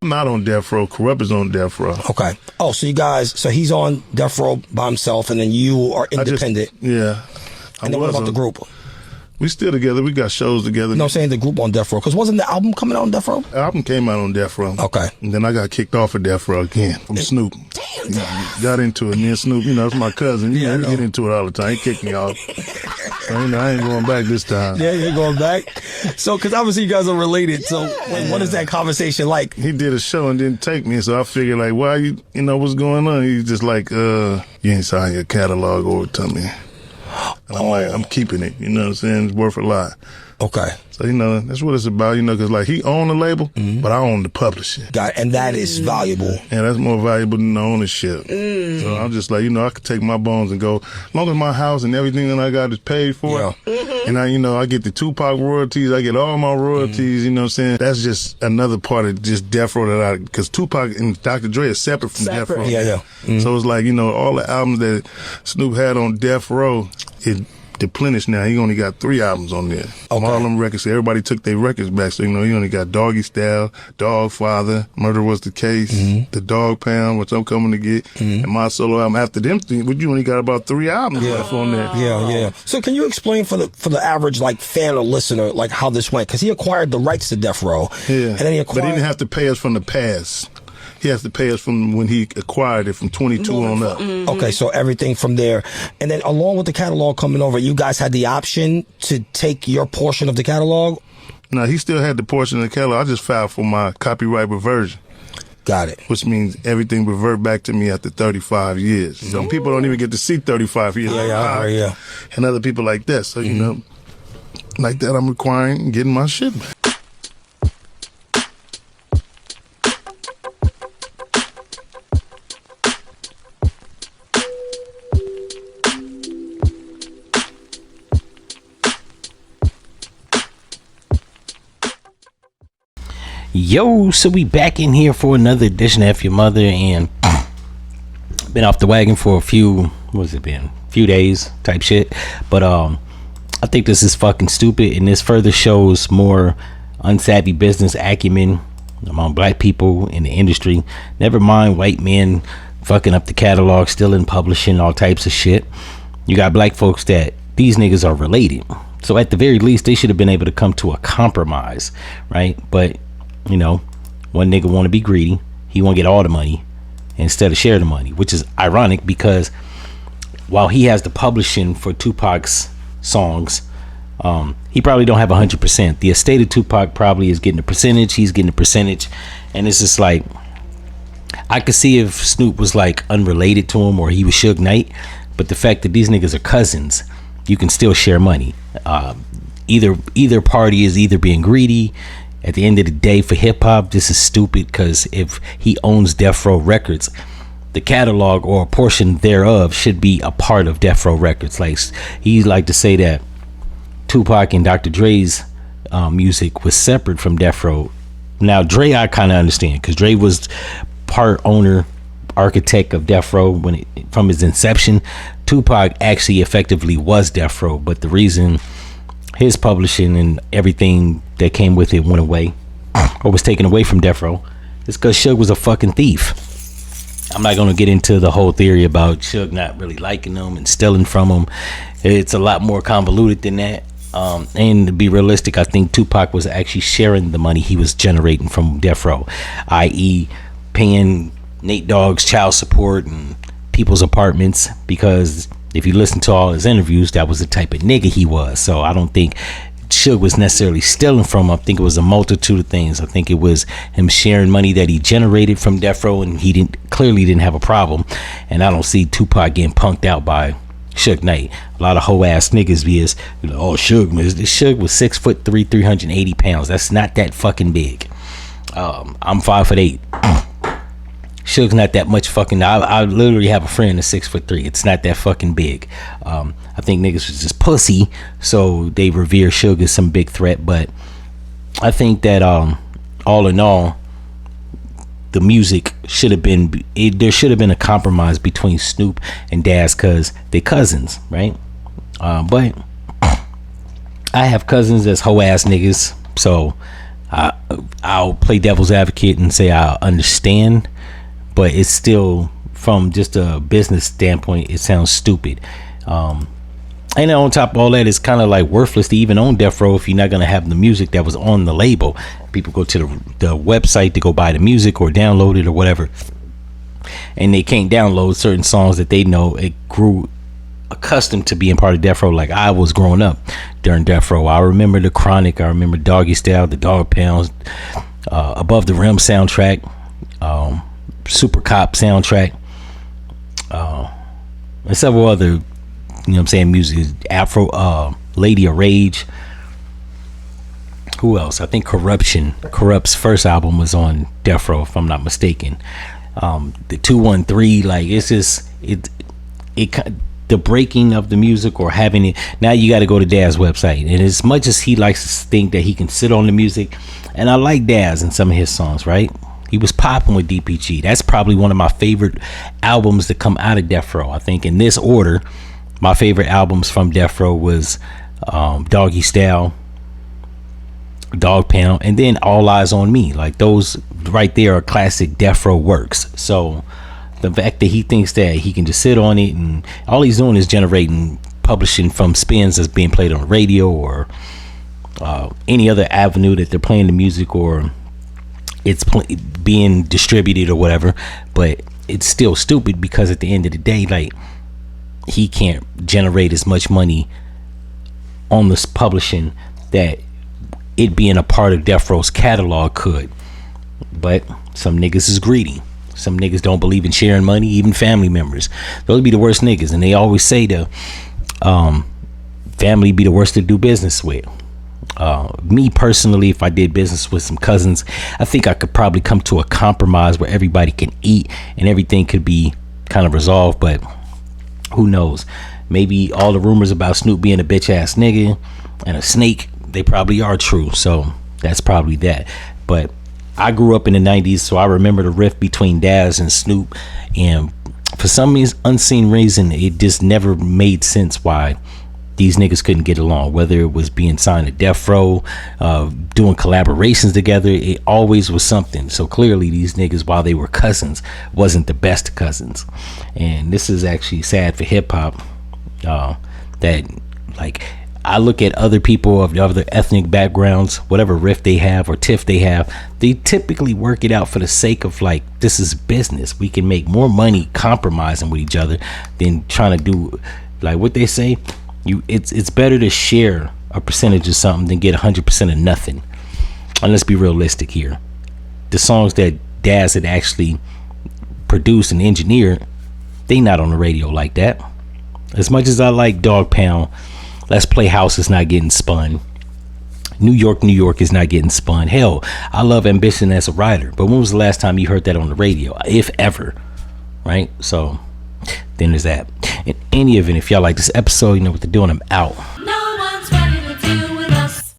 I'm not on Death Row. Corrupt is on Death Row. Okay. Oh, so you guys, so he's on Death Row by himself, and then you are independent. Yeah. And then what about the group? We still together. We got shows together. No, I'm saying the group on Death Row. Because wasn't the album coming out on Death Row? The album came out on Death Row. Okay. And then I got kicked off of Death Row again from Snoop. Damn. Got into it. And then Snoop, that's my cousin. We get into it all the time. He kicked me off. So, I ain't going back this time. Yeah, you're going back. So, because obviously you guys are related. So, what is that conversation like? He did a show and didn't take me. So I figured, like, why you what's going on? He's just like, you ain't signed your catalog over to me. And I'm like, I'm keeping it. You know what I'm saying? It's worth a lot. Okay. So, that's what it's about, because, like, he owned the label, but I own the publishing. Got it. And that is valuable. And that's more valuable than the ownership. So I'm just like, I could take my bones and go, as long as my house and everything that I got is paid for, and I get the Tupac royalties, I get all my royalties, you know what I'm saying? That's just another part of just Death Row because Tupac and Dr. Dre are separate from Death Row. Yeah. So it's like, all the albums that Snoop had on Death Row, it deplenished now. He only got 3 albums on there. All them records. So everybody took their records back. So, he only got Doggy Style, Dog Father, Murder Was the Case, The Dog Pound, which I'm coming to get, and my solo album. After them, you only got about 3 albums left on there. Yeah. So can you explain for the average, like, fan or listener, like, how this went? Because he acquired the rights to Death Row. Yeah. And then he acquired... But he didn't have to pay us from the past. He has to pay us from when he acquired it from 22 on up. Okay, so everything from there. And then along with the catalog coming over, you guys had the option to take your portion of the catalog? No, he still had the portion of the catalog. I just filed for my copyright reversion. Got it. Which means everything revert back to me after 35 years. Some people don't even get to see 35 years. Yeah. And other people like that. So, like that, I'm requiring getting my shit back. Yo, so we back in here for another edition of F-ya-Motha, and been off the wagon for a few days type shit, but I think this is fucking stupid, and this further shows more unsavvy business acumen among black people in the industry. Never mind white men fucking up the catalog, stealing, publishing, all types of shit. You got black folks that these niggas are related, so at the very least they should have been able to come to a compromise, right? But one nigga want to be greedy. He want to get all the money instead of share the money, which is ironic because while he has the publishing for Tupac's songs, he probably don't have 100%. The estate of Tupac probably is getting a percentage. He's getting a percentage. And it's just like, I could see if Snoop was like unrelated to him or he was Suge Knight, but the fact that these niggas are cousins, you can still share money. Either party is either being greedy. At the end of the day, for hip-hop, this is stupid because if he owns Death Row Records, the catalog or a portion thereof should be a part of Death Row Records. Like, he like to say that Tupac and Dr. Dre's music was separate from Death Row. Now, Dre, I kind of understand because Dre was part owner, architect of Death Row from his inception. Tupac actually effectively was Death Row, but the reason his publishing and everything that came with it went away or was taken away from Death Row is because Suge was a fucking thief. I'm not going to get into the whole theory about Suge not really liking them and stealing from them. It's a lot more convoluted than that. And to be realistic, I think Tupac was actually sharing the money he was generating from Death Row, i.e. paying Nate Dogg's child support and people's apartments, because if you listen to all his interviews, that was the type of nigga he was. So I don't think Suge was necessarily stealing from him. I think it was a multitude of things. I think it was him sharing money that he generated from Death Row, and he clearly didn't have a problem. And I don't see Tupac getting punked out by Suge Knight. A lot of hoe ass niggas be Suge, man. Suge was 6'3", 380 pounds. That's not that fucking big. I'm 5'8". Suge's not that much fucking. I literally have a friend that's 6'3". It's not that fucking big. I think niggas was just pussy, so they revere Suge as some big threat. But I think that all in all, the music should have been. There should have been a compromise between Snoop and Daz because they cousins, right? But I have cousins that's hoe ass niggas, so I I'll play devil's advocate and say I understand, but it's still, from just a business standpoint, it sounds stupid. And on top of all that, it's kind of like worthless to even own Deathrow if you're not going to have the music that was on the label. People go to the website to go buy the music or download it or whatever, and they can't download certain songs that they know it grew accustomed to being part of Deathrow. Like I was growing up during Deathrow. I remember The Chronic. I remember Doggy Style, The Dog Pounds, Above the Rim soundtrack, Super Cop soundtrack, and several other, you know what I'm saying, music. Afro, Lady of Rage. Who else? I think Corrupt's first album was on Deathrow, if I'm not mistaken. The 213, like it's just it the breaking of the music or having it. Now you got to go to Daz's website, and as much as he likes to think that he can sit on the music, and I like Daz in some of his songs, right? He was popping with DPG. That's probably one of my favorite albums to come out of Deathrow. I think in this order, my favorite albums from Deathrow was Doggy Style, Dog Pound, and then All Eyes on Me. Like those right there are classic Deathrow works. So the fact that he thinks that he can just sit on it and all he's doing is generating publishing from spins that's being played on the radio or any other avenue that they're playing the music, or it's being distributed or whatever, but it's still stupid because at the end of the day, like, he can't generate as much money on this publishing that it being a part of Deathrow's catalog could. But some niggas is greedy. Some niggas don't believe in sharing money, even family members. Those be the worst niggas, and they always say the family be the worst to do business with. Me personally, if I did business with some cousins, I think I could probably come to a compromise where everybody can eat and everything could be kind of resolved, but who knows? Maybe all the rumors about Snoop being a bitch ass nigga and a snake, they probably are true. So that's probably that. But I grew up in the 90s, so I remember the rift between Daz and Snoop, and for some unseen reason, it just never made sense why these niggas couldn't get along, whether it was being signed to Deathrow, doing collaborations together. It always was something. So clearly these niggas, while they were cousins, wasn't the best cousins. And this is actually sad for hip-hop, that, like, I look at other people of the other ethnic backgrounds, whatever rift they have or tiff they have, they typically work it out for the sake of, like, this is business. We can make more money compromising with each other than trying to do, like what they say, it's better to share a percentage of something than get 100% of nothing. And let's be realistic here. The songs that Daz had actually produced and engineered, they not on the radio like that. As much as I like Dog Pound, Let's Play House is not getting spun. New York, New York is not getting spun. Hell, I love Ambition as a writer, but when was the last time you heard that on the radio, if ever? Right? So then there's that. In any event, if y'all like this episode, you know what to do, and I'm out.